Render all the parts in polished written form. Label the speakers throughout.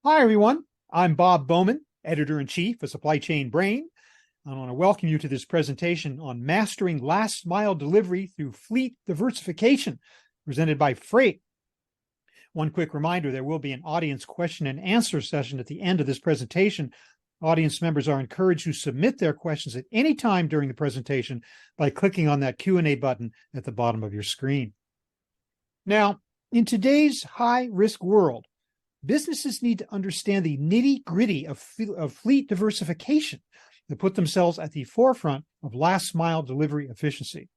Speaker 1: Hi, everyone. I'm Bob Bowman, Editor-in-Chief of Supply Chain Brain. I want to welcome you to this presentation on mastering last mile delivery through fleet diversification, presented by FRAYT. One quick reminder, there will be an audience question and answer session at the end of this presentation. Audience members are encouraged to submit their questions at any time during the presentation by clicking on that Q&A button at the bottom of your screen. Now, in today's high-risk world, businesses need to understand the nitty-gritty of fleet diversification to put themselves at the forefront of last-mile delivery efficiency.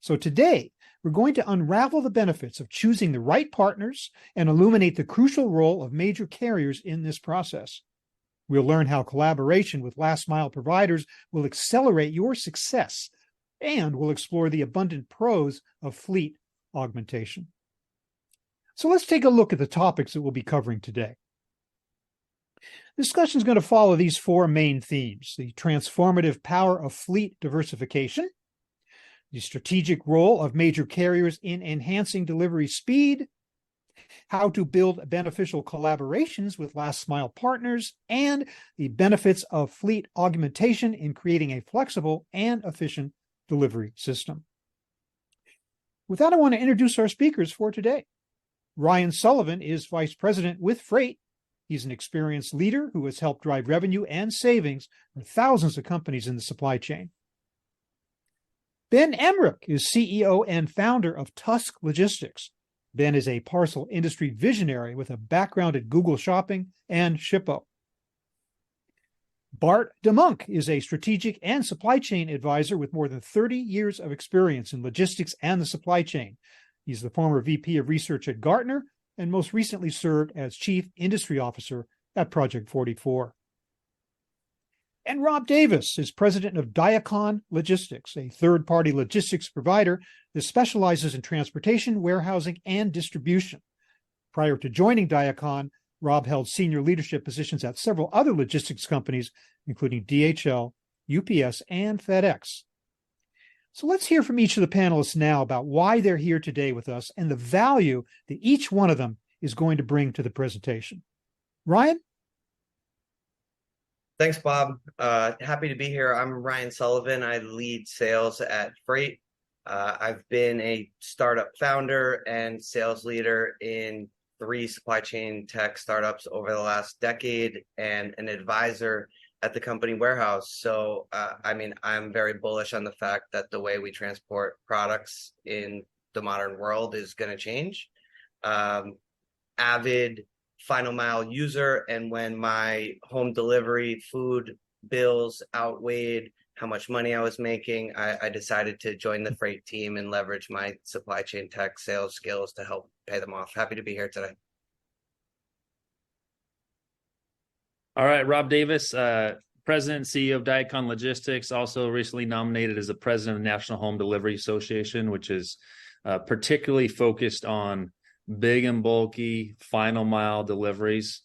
Speaker 1: So today, we're going to unravel the benefits of choosing the right partners and illuminate the crucial role of major carriers in this process. We'll learn how collaboration with last-mile providers will accelerate your success, and we'll explore the abundant pros of fleet augmentation. So let's take a look at the topics that we'll be covering today. The discussion is going to follow these four main themes: the transformative power of fleet diversification, the strategic role of major carriers in enhancing delivery speed, how to build beneficial collaborations with last-mile partners, and the benefits of fleet augmentation in creating a flexible and efficient delivery system. With that, I want to introduce our speakers for today. Ryan Sullivan is Vice President with FRAYT. He's an experienced leader who has helped drive revenue and savings for thousands of companies in the supply chain. Ben Emmrich is CEO and founder of Tusk Logistics. Ben is a parcel industry visionary with a background at Google Shopping and Shippo. Bart De Muynck is a strategic and supply chain advisor with more than 30 years of experience in logistics and the supply chain. He's the former VP of Research at Gartner and most recently served as Chief Industry Officer at Project 44. And Rob Davis is president of Diacon Logistics, a third-party logistics provider that specializes in transportation, warehousing, and distribution. Prior to joining Diacon, Rob held senior leadership positions at several other logistics companies, including DHL, UPS, and FedEx. So let's hear from each of the panelists now about why they're here today with us and the value that each one of them is going to bring to the presentation. Ryan?
Speaker 2: Thanks, Bob. Happy to be here. I'm Ryan Sullivan. I lead sales at FRAYT. I've been a startup founder and sales leader in 3 supply chain tech startups over the last decade and an advisor at the company warehouse. So, I'm very bullish on the fact that the way we transport products in the modern world is going to change. Avid final mile user, and when my home delivery food bills outweighed how much money I was making, I decided to join the FRAYT team and leverage my supply chain tech sales skills to help pay them off. Happy to be here today.
Speaker 3: All right, Rob Davis, President and CEO of Diacon Logistics, also recently nominated as the President of the National Home Delivery Association, which is particularly focused on big and bulky final mile deliveries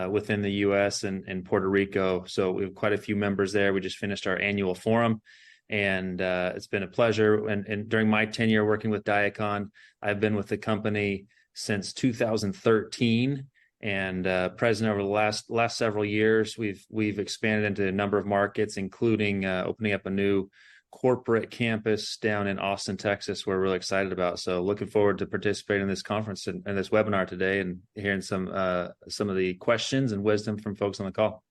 Speaker 3: within the U.S. and Puerto Rico. So we have quite a few members there. We just finished our annual forum, and it's been a pleasure. And during my tenure working with Diacon, I've been with the company since 2013. And president over the last several years, we've expanded into a number of markets, including opening up a new corporate campus down in Austin, Texas. We're really excited about. So looking forward to participating in this conference and this webinar today, and hearing some of the questions and wisdom from folks on the call.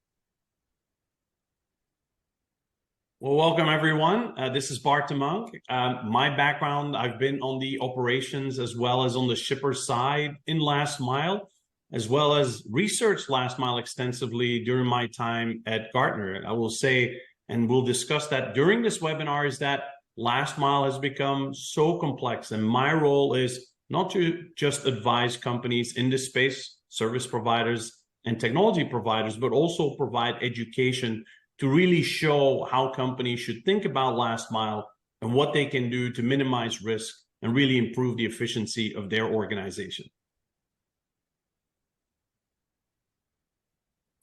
Speaker 4: Well, welcome everyone. This is Bart De Muynck. My background, I've been on the operations as well as on the shipper side in last mile, as well as research last mile extensively during my time at Gartner. I will say, and we'll discuss that during this webinar, is that last mile has become so complex. And my role is not to just advise companies in this space, service providers and technology providers, but also provide education to really show how companies should think about last mile and what they can do to minimize risk and really improve the efficiency of their organization.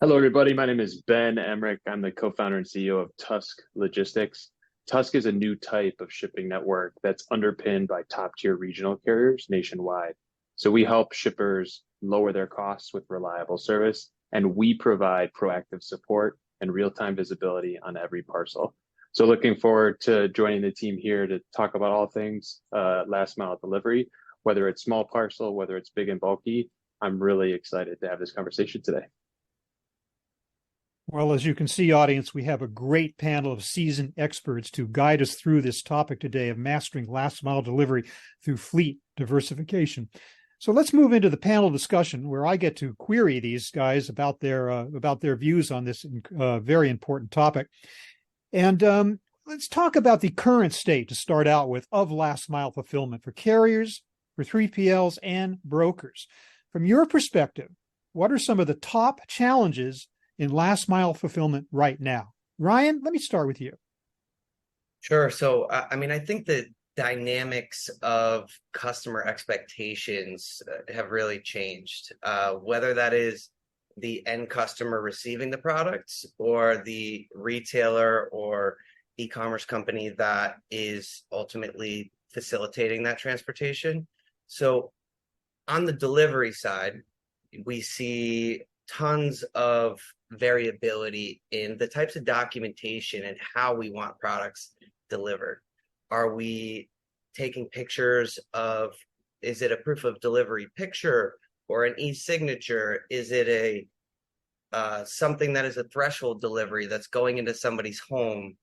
Speaker 5: Hello, everybody. My name is Ben Emmrich. I'm the co-founder and CEO of Tusk Logistics. Tusk is a new type of shipping network that's underpinned by top-tier regional carriers nationwide. So we help shippers lower their costs with reliable service, and we provide proactive support and real-time visibility on every parcel. So looking forward to joining the team here to talk about all things last mile delivery, whether it's small parcel, whether it's big and bulky. I'm really excited to have this conversation today.
Speaker 1: Well, as you can see, audience, we have a great panel of seasoned experts to guide us through this topic today of mastering last mile delivery through fleet diversification. So let's move into the panel discussion where I get to query these guys about their views on this very important topic. And let's talk about the current state to start out with of last mile fulfillment for carriers, for 3PLs, and brokers. From your perspective, what are some of the top challenges in last mile fulfillment right now? Ryan, let me start with you.
Speaker 2: Sure. So, I think the dynamics of customer expectations have really changed, whether that is the end customer receiving the products or the retailer or e-commerce company that is ultimately facilitating that transportation. So on the delivery side, we see tons of variability in the types of documentation and how we want products delivered. Are we taking pictures of, is it a proof of delivery picture or an e-signature? Is it a something that is a threshold delivery that's going into somebody's home?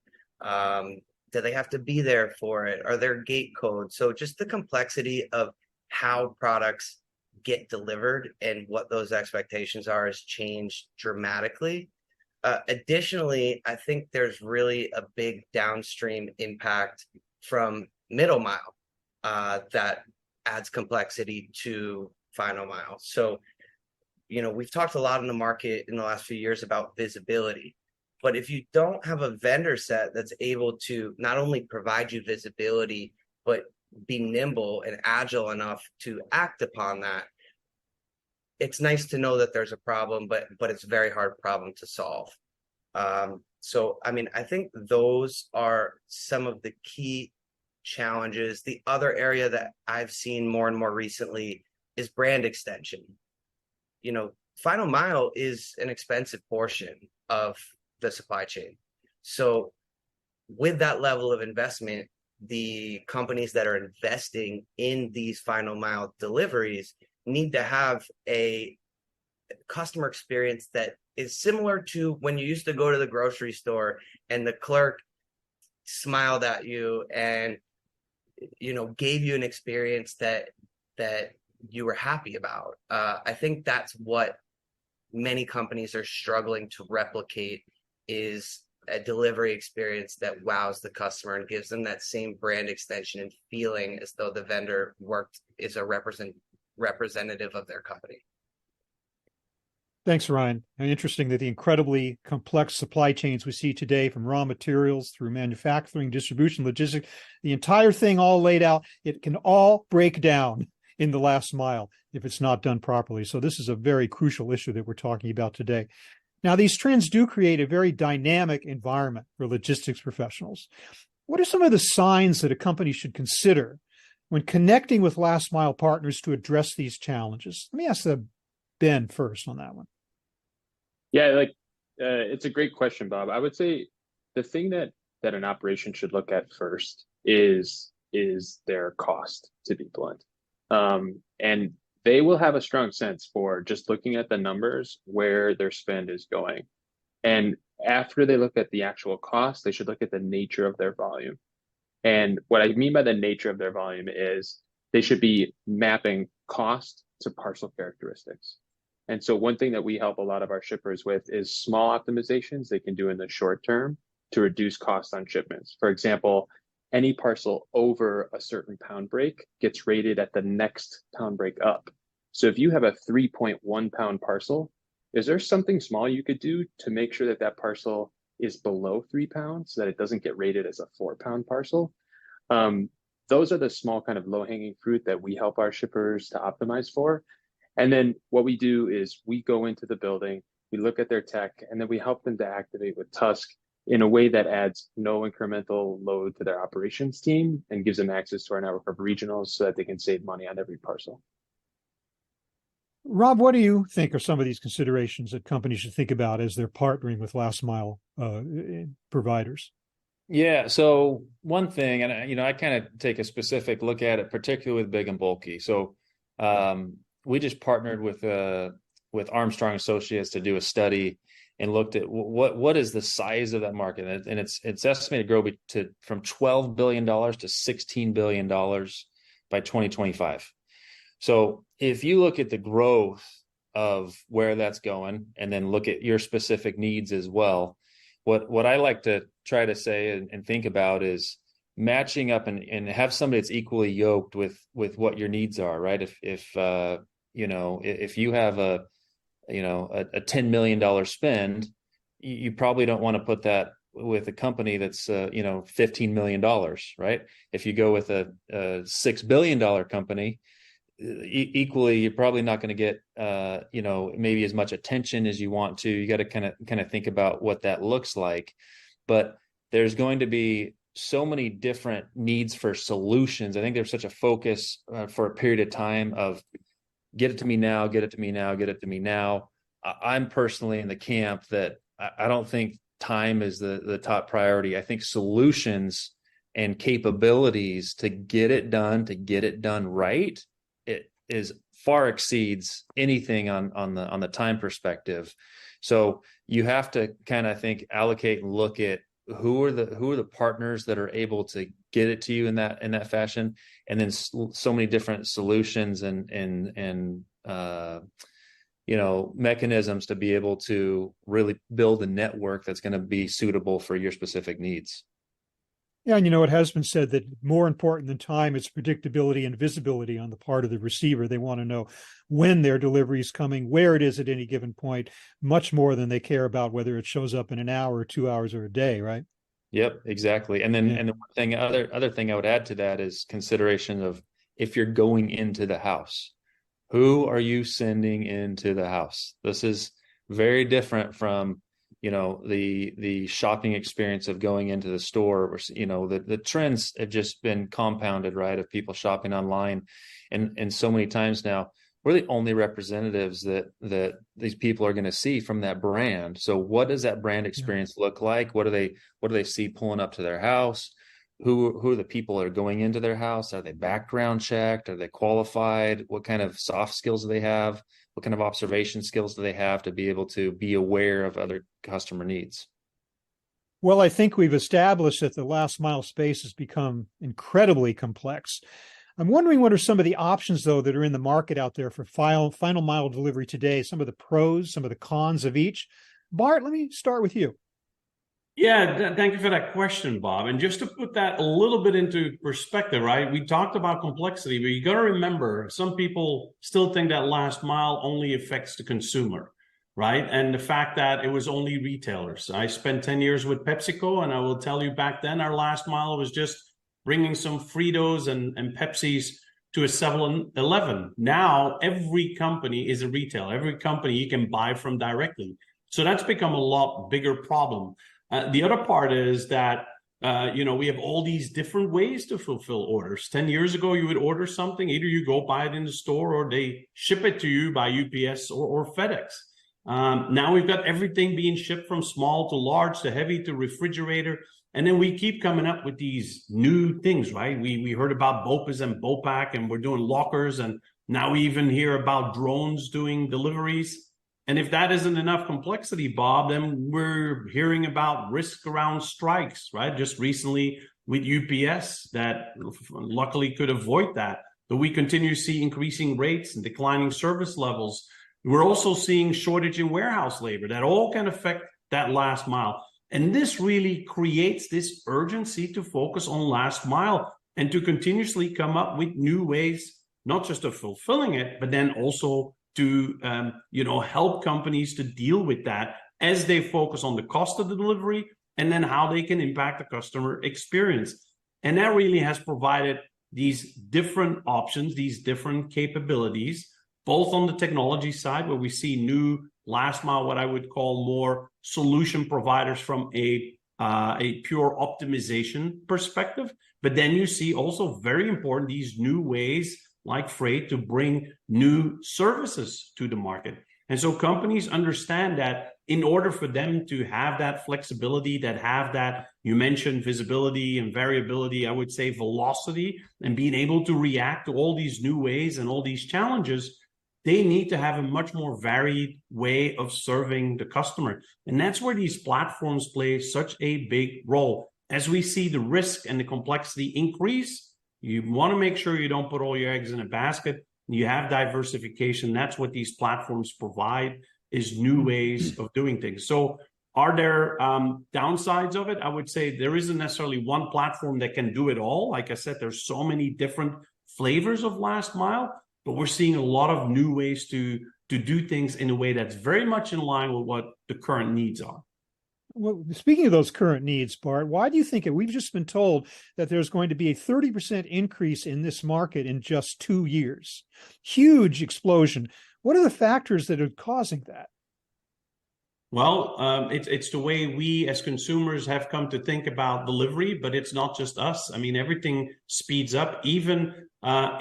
Speaker 2: Do they have to be there for it? Are there gate codes? So just the complexity of how products get delivered and what those expectations are has changed dramatically. Additionally, I think there's really a big downstream impact from middle mile that adds complexity to final mile. So, we've talked a lot in the market in the last few years about visibility, but if you don't have a vendor set that's able to not only provide you visibility, but be nimble and agile enough to act upon that, it's nice to know that there's a problem, but it's a very hard problem to solve. I think those are some of the key challenges. The other area that I've seen more and more recently is brand extension. Final mile is an expensive portion of the supply chain. So with that level of investment, the companies that are investing in these final mile deliveries need to have a customer experience that is similar to when you used to go to the grocery store and the clerk smiled at you and gave you an experience that you were happy about. I think that's what many companies are struggling to replicate, is a delivery experience that wows the customer and gives them that same brand extension and feeling as though the vendor is a representative of their company.
Speaker 1: Thanks, Ryan. Interesting that the incredibly complex supply chains we see today, from raw materials through manufacturing, distribution, logistics, the entire thing all laid out, it can all break down in the last mile if it's not done properly. So this is a very crucial issue that we're talking about today. Now, these trends do create a very dynamic environment for logistics professionals. What are some of the signs that a company should consider when connecting with last mile partners to address these challenges? Let me ask Ben first on that one.
Speaker 5: Yeah, it's a great question, Bob. I would say the thing that an operation should look at first is their cost, to be blunt. And they will have a strong sense for just looking at the numbers where their spend is going. And after they look at the actual cost, they should look at the nature of their volume. And what I mean by the nature of their volume is they should be mapping cost to parcel characteristics. And so one thing that we help a lot of our shippers with is small optimizations they can do in the short term to reduce costs on shipments. For example, any parcel over a certain pound break gets rated at the next pound break up. So if you have a 3.1 pound parcel, is there something small you could do to make sure that parcel is below 3 pounds so that it doesn't get rated as a 4-pound parcel? Those are the small kind of low-hanging fruit that we help our shippers to optimize for. And then what we do is we go into the building, we look at their tech, and then we help them to activate with Tusk in a way that adds no incremental load to their operations team and gives them access to our network of regionals so that they can save money on every parcel.
Speaker 1: Rob, what do you think are some of these considerations that companies should think about as they're partnering with last mile providers?
Speaker 3: Yeah. So one thing, and I kind of take a specific look at it, particularly with big and bulky. So we just partnered with Armstrong Associates to do a study and looked at what is the size of that market, and it's estimated to grow from $12 billion to $16 billion by 2025. So if you look at the growth of where that's going, and then look at your specific needs as well, what I like to try to say and think about is matching up and have somebody that's equally yoked with what your needs are, right? If you have a $10 million spend, you probably don't want to put that with a company that's $15 million, right? If you go with a $6 billion company, equally, you're probably not going to get maybe as much attention as you want to. You got to kind of think about what that looks like. But there's going to be so many different needs for solutions. I think there's such a focus for a period of time of get it to me now, get it to me now, get it to me now. I'm personally in the camp that I don't think time is the top priority. I think solutions and capabilities to get it done right, it is far exceeds anything on the time perspective. So you have to kind of allocate and look at who are the partners that are able to get it to you in that fashion, and then so many different solutions and mechanisms to be able to really build a network that's going to be suitable for your specific needs.
Speaker 1: Yeah, and it has been said that more important than time is predictability and visibility on the part of the receiver. They want to know when their delivery is coming, where it is at any given point, much more than they care about whether it shows up in an hour or 2 hours or a day, right?
Speaker 3: Yep, exactly. And then and the one thing, other thing I would add to that is consideration of if you're going into the house, who are you sending into the house? This is very different from the shopping experience of going into the store, where the trends have just been compounded, right, of people shopping online, and so many times now we're the only representatives that these people are going to see from that brand. So what does that brand experience look like? What do they see pulling up to their house? Who are the people that are going into their house? Are they background checked? Are they qualified? What kind of soft skills do they have? What kind of observation skills do they have to be able to be aware of other customer needs?
Speaker 1: Well, I think we've established that the last mile space has become incredibly complex. I'm wondering what are some of the options, though, that are in the market out there for final mile delivery today, some of the pros, some of the cons of each. Bart, let me start with you.
Speaker 4: Yeah, thank you for that question, Bob. And just to put that a little bit into perspective, right? We talked about complexity, but you got to remember, some people still think that last mile only affects the consumer, right? And the fact that it was only retailers. I spent 10 years with PepsiCo, and I will tell you back then, our last mile was just bringing some Fritos and Pepsis to a 7-Eleven. Now, every company is a retailer. Every company you can buy from directly. So that's become a lot bigger problem. The other part is that, we have all these different ways to fulfill orders. 10 years ago, you would order something, either you go buy it in the store or they ship it to you by UPS or FedEx. Now we've got everything being shipped from small to large to heavy to refrigerator. And then we keep coming up with these new things, right? We heard about BOPIS and BOPAC, and we're doing lockers. And now we even hear about drones doing deliveries. And if that isn't enough complexity, Bob, then we're hearing about risk around strikes, right? Just recently with UPS that luckily could avoid that. But we continue to see increasing rates and declining service levels. We're also seeing shortage in warehouse labor that all can affect that last mile. And this really creates this urgency to focus on last mile and to continuously come up with new ways, not just of fulfilling it, but then also to help companies to deal with that as they focus on the cost of the delivery and then how they can impact the customer experience. And that really has provided these different options, these different capabilities, both on the technology side, where we see new last mile, what I would call more solution providers from a pure optimization perspective. But then you see also very important, these new ways like FRAYT to bring new services to the market. And so companies understand that in order for them to have that flexibility, that have that, you mentioned visibility and variability, I would say velocity, and being able to react to all these new ways and all these challenges, they need to have a much more varied way of serving the customer. And that's where these platforms play such a big role. As we see the risk and the complexity increase, you want to make sure you don't put all your eggs in a basket. You have diversification. That's what these platforms provide, is new ways of doing things. So are there downsides of it? I would say there isn't necessarily one platform that can do it all. Like I said, there's so many different flavors of last mile, but we're seeing a lot of new ways to do things in a way that's very much in line with what the current needs are.
Speaker 1: Well, speaking of those current needs, Bart, why do you think we've just been told that there's going to be a 30% increase in this market in just 2 years? Huge explosion. What are the factors that are causing that?
Speaker 4: Well, it's the way we as consumers have come to think about delivery, but it's not just us. I mean, everything speeds up, even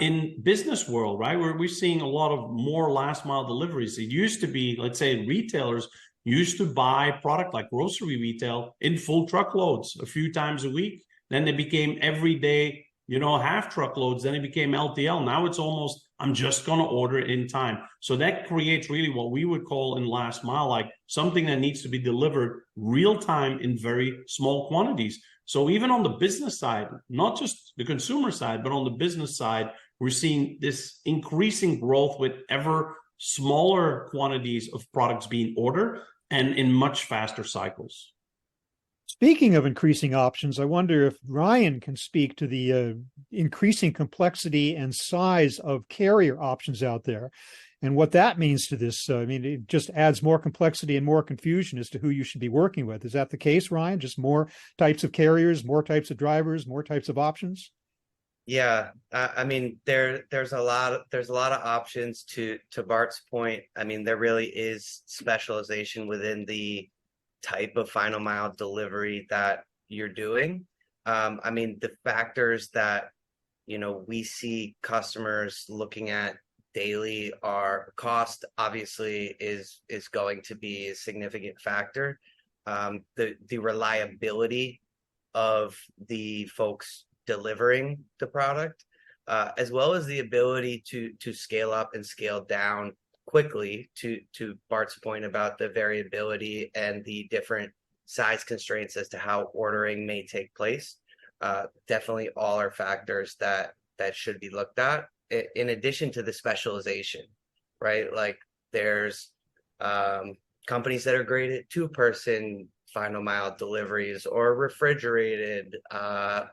Speaker 4: in business world, right? We're seeing a lot of more last mile deliveries. It used to be, let's say, retailers used to buy product like grocery retail in full truckloads a few times a week. Then they became every day, half truckloads. Then it became LTL. Now it's almost, I'm just going to order it in time. So that creates really what we would call in last mile, like something that needs to be delivered real time in very small quantities. So even on the business side, not just the consumer side, but on the business side, we're seeing this increasing growth with ever smaller quantities of products being ordered and in much faster cycles.
Speaker 1: Speaking of increasing options, I wonder if Ryan can speak to the increasing complexity and size of carrier options out there and what that means to this. I mean, it just adds more complexity and more confusion as to who you should be working with. Is that the case, Ryan? Just more types of carriers, more types of drivers, more types of options?
Speaker 2: Yeah, I mean, there's a lot of options. To Bart's point, I mean, there really is specialization within the type of final mile delivery that you're doing. I mean, the factors that we see customers looking at daily are cost. Obviously, is going to be a significant factor. The reliability of the folks delivering the product, as well as the ability to scale up and scale down quickly, to Bart's point about the variability and the different size constraints as to how ordering may take place. Definitely all are factors that should be looked at, in addition to the specialization, right? Like there's companies that are great at 2-person final mile deliveries, or refrigerated,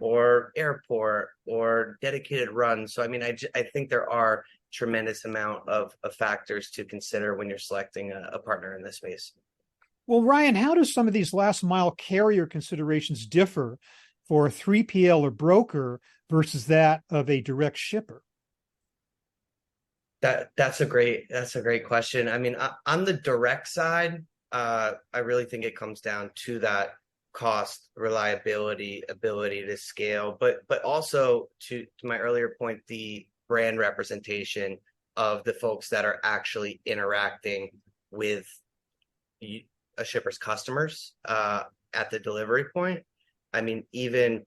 Speaker 2: or airport, or dedicated runs. So I mean, I think there are tremendous amount of factors to consider when you're selecting a partner in this space.
Speaker 1: Well, Ryan, how does some of these last mile carrier considerations differ for a 3PL or broker versus that of a direct shipper?
Speaker 2: That's a great question. I mean, on the direct side, I really think it comes down to that cost, reliability, ability to scale, but also to my earlier point, the brand representation of the folks that are actually interacting with a shipper's customers at the delivery point. I mean, even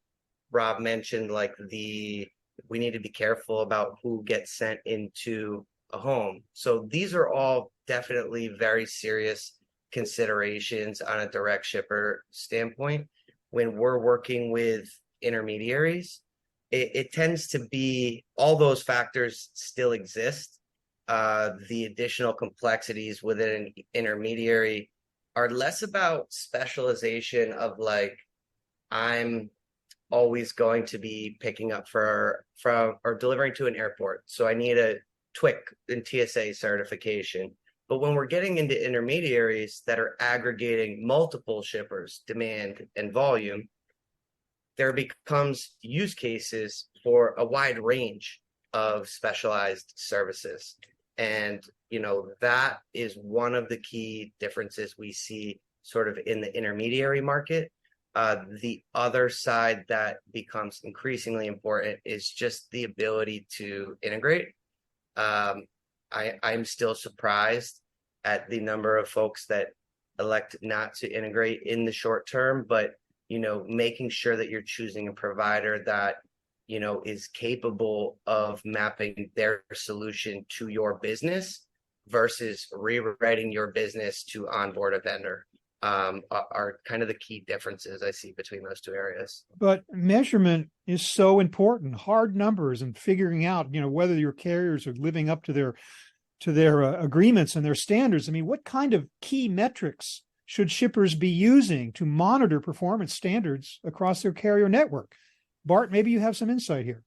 Speaker 2: Rob mentioned like we need to be careful about who gets sent into a home. So these are all definitely very serious considerations on a direct shipper standpoint. When we're working with intermediaries, it tends to be all those factors still exist. The additional complexities within an intermediary are less about specialization of like, I'm always going to be picking up from or delivering to an airport, so I need a TWIC and TSA certification. But when we're getting into intermediaries that are aggregating multiple shippers, demand and volume, there becomes use cases for a wide range of specialized services. And, that is one of the key differences we see sort of in the intermediary market, The other side that becomes increasingly important is just the ability to integrate. I'm still surprised at the number of folks that elect not to integrate in the short term, but making sure that you're choosing a provider that is capable of mapping their solution to your business versus rewriting your business to onboard a vendor are kind of the key differences I see between those two areas.
Speaker 1: But measurement is so important, hard numbers and figuring out, whether your carriers are living up to their agreements and their standards. I mean, what kind of key metrics should shippers be using to monitor performance standards across their carrier network? Bart, maybe you have some insight here.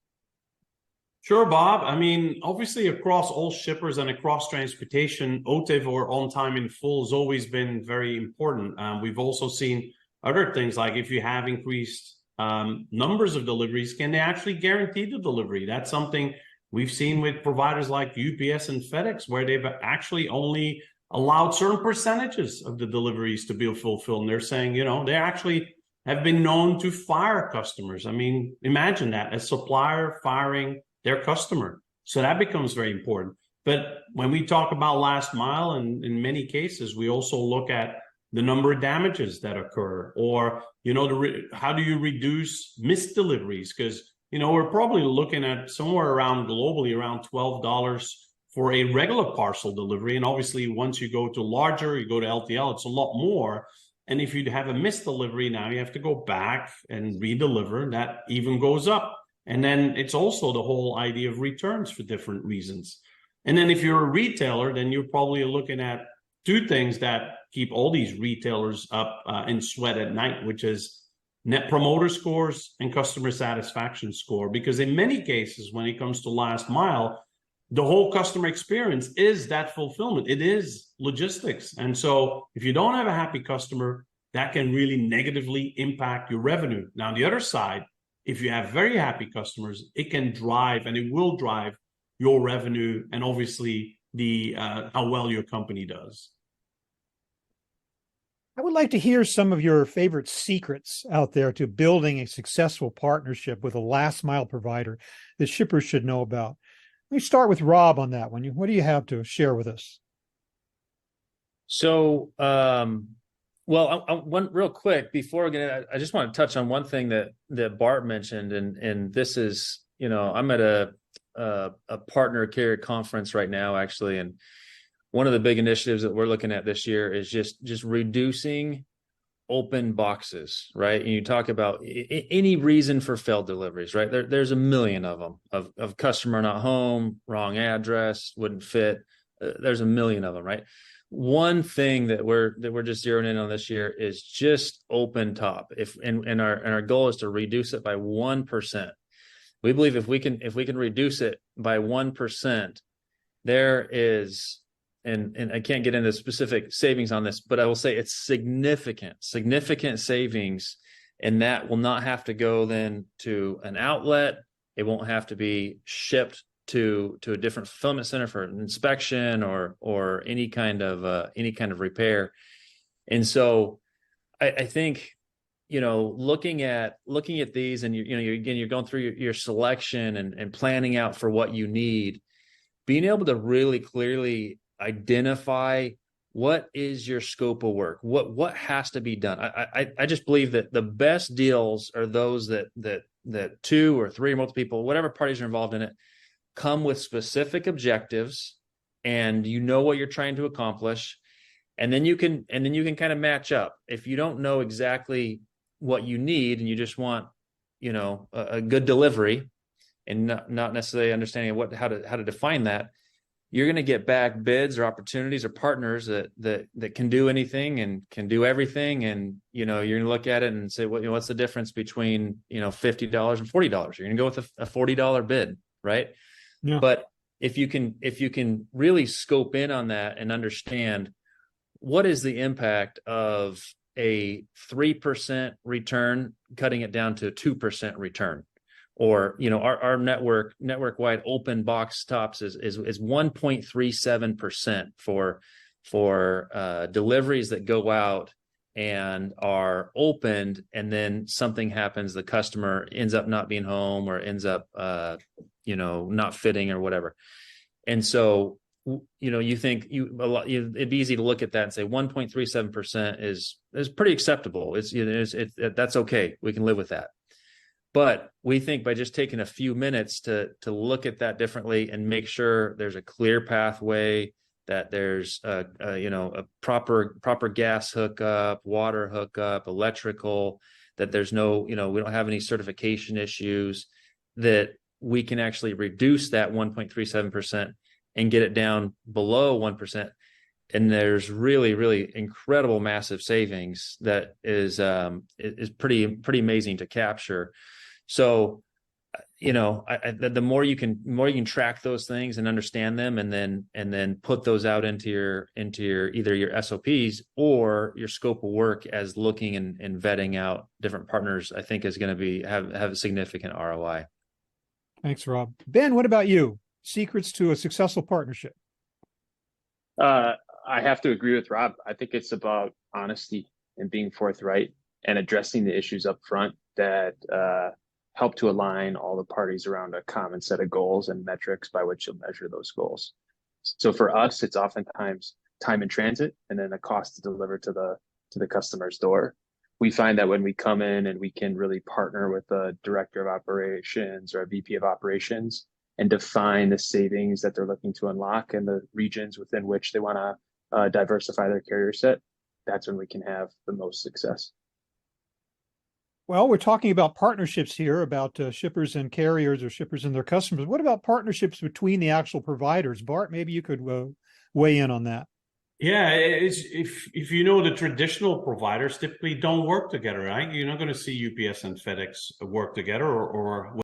Speaker 4: Sure, Bob. I mean, obviously, across all shippers and across transportation, OTIF, or on time in full, has always been very important. We've also seen other things, like if you have increased numbers of deliveries, can they actually guarantee the delivery? That's something we've seen with providers like UPS and FedEx, where they've actually only allowed certain percentages of the deliveries to be fulfilled. And they're saying, they actually have been known to fire customers. I mean, imagine that, a supplier firing their customer. So that becomes very important. But when we talk about last mile, and in many cases, we also look at the number of damages that occur, or, how do you reduce missed deliveries? Because, we're probably looking at somewhere around globally around $12 for a regular parcel delivery. And obviously, once you go to larger, you go to LTL, it's a lot more. And if you have a missed delivery, now you have to go back and redeliver. That even goes up. And then it's also the whole idea of returns for different reasons. And then if you're a retailer, then you're probably looking at two things that keep all these retailers up in sweat at night, which is net promoter scores and customer satisfaction score. Because in many cases, when it comes to last mile, the whole customer experience is that fulfillment. It is logistics. And so if you don't have a happy customer, that can really negatively impact your revenue. Now, the other side, if you have very happy customers, it can drive, and it will drive, your revenue and obviously the how well your company does.
Speaker 1: I would like to hear some of your favorite secrets out there to building a successful partnership with a last mile provider that shippers should know about. Let me start with Rob on that one. What do you have to share with us?
Speaker 3: So, one real quick before I just want to touch on one thing that Bart mentioned, and this is, I'm at a partner carrier conference right now, actually, and one of the big initiatives that we're looking at this year is just reducing open boxes, right? And you talk about any reason for failed deliveries, right? There's a million of them, of customer not home, wrong address, wouldn't fit. There's a million of them, right? One thing that we're just zeroing in on this year is just open top. And our goal is to reduce it by 1%. We believe if we can reduce it by 1%, there is, and I can't get into specific savings on this, but I will say it's significant savings, and that will not have to go then to an outlet. It won't have to be shipped to a different fulfillment center for an inspection or any kind of repair. And so I think, looking at these, and you're going through your selection and planning out for what you need, being able to really clearly identify what is your scope of work, what has to be done. I just believe that the best deals are those that two or three or multiple people, whatever parties are involved in it, come with specific objectives, and what you're trying to accomplish, and then you can kind of match up. If you don't know exactly what you need and you just want a good delivery and not necessarily understanding how to define that, you're going to get back bids or opportunities or partners that can do anything and can do everything, and you're going to look at it and say, what's the difference between $50 and $40? You're going to go with a $40 bid, right? Yeah. But if you can really scope in on that and understand what is the impact of a 3% return, cutting it down to a 2% return, or our network wide open box tops is 1.37% for deliveries that go out and are opened, and then something happens, the customer ends up not being home or ends up not fitting or whatever. And so you think it'd be easy to look at that and say 1.37% is pretty acceptable. That's okay. We can live with that. But we think by just taking a few minutes to look at that differently and make sure there's a clear pathway, that there's a proper gas hookup, water hookup, electrical, that there's no, we don't have any certification issues, that we can actually reduce that 1.37% and get it down below 1%. And there's really, really incredible massive savings that is pretty amazing to capture. So, the more you can track those things and understand them, and then put those out into your either your SOPs or your scope of work as looking and vetting out different partners, I think is going to have a significant ROI.
Speaker 1: Thanks, Rob. Ben, what about you? Secrets to a successful partnership?
Speaker 5: I have to agree with Rob. I think it's about honesty and being forthright and addressing the issues up front that help to align all the parties around a common set of goals and metrics by which you'll measure those goals. So for us, it's oftentimes time in transit and then the cost to deliver to the customer's door. We find that when we come in and we can really partner with a director of operations or a VP of operations and define the savings that they're looking to unlock and the regions within which they want to diversify their carrier set, that's when we can have the most success.
Speaker 1: Well, we're talking about partnerships here, about shippers and carriers, or shippers and their customers. What about partnerships between the actual providers? Bart, maybe you could weigh in on that.
Speaker 4: Yeah, if the traditional providers typically don't work together, right? You're not going to see UPS and FedEx work together, or